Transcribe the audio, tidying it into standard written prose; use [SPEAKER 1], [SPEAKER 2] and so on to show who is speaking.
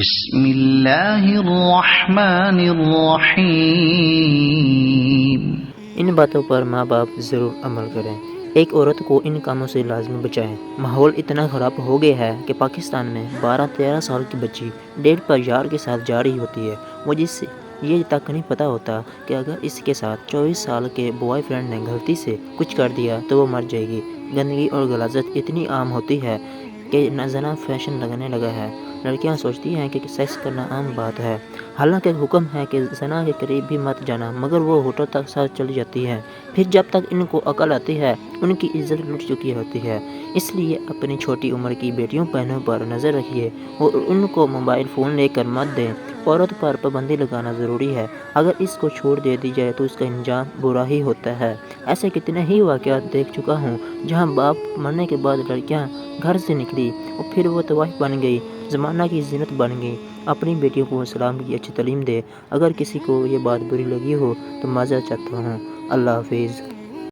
[SPEAKER 1] بسم اللہ الرحمن الرحیم۔
[SPEAKER 2] ان باتوں پر ماں باپ ضرور عمل کریں۔ ایک عورت کو ان کاموں سے لازمی بچائیں۔ ماحول اتنا خراب ہو گیا ہے کہ پاکستان میں 12-13 سال کی بچی ڈیٹ پر یار کے ساتھ جا رہی ہوتی ہے، وہ جس سے یہ تک نہیں پتہ ہوتا کہ اگر اس کے ساتھ 24 سال کے بوائے فرینڈ نے غلطی سے کچھ کر دیا تو وہ مر جائے گی۔ گندگی اور غلاظت اتنی عام ہوتی ہے کہ زنا فیشن لگنے لگا ہے۔ لڑکیاں سوچتی ہیں کہ سیکس کرنا عام بات ہے، حالانکہ حکم ہے کہ زنا کے قریب بھی مت جانا، مگر وہ ہوٹل تک ساتھ چلی جاتی ہیں۔ پھر جب تک ان کو عقل آتی ہے ان کی عزت لٹ چکی ہوتی ہے۔ اس لیے اپنی چھوٹی عمر کی بیٹیوں بہنوں پر نظر رکھیے اور ان کو موبائل فون لے کر مت دیں۔ عورت پر پابندی لگانا ضروری ہے، اگر اس کو چھوڑ دے دی جائے تو اس کا انجام برا ہی ہوتا ہے۔ ایسے کتنے ہی واقعات دیکھ چکا ہوں جہاں باپ مرنے کے بعد لڑکیاں گھر سے نکلی اور پھر وہ طوائف بن گئی، زمانہ کی زینت بن گئی۔ اپنی بیٹیوں کو اسلام کی اچھی تعلیم دے۔ اگر کسی کو یہ بات بری لگی ہو تو معذرت چاہتا ہوں۔ اللہ حافظ۔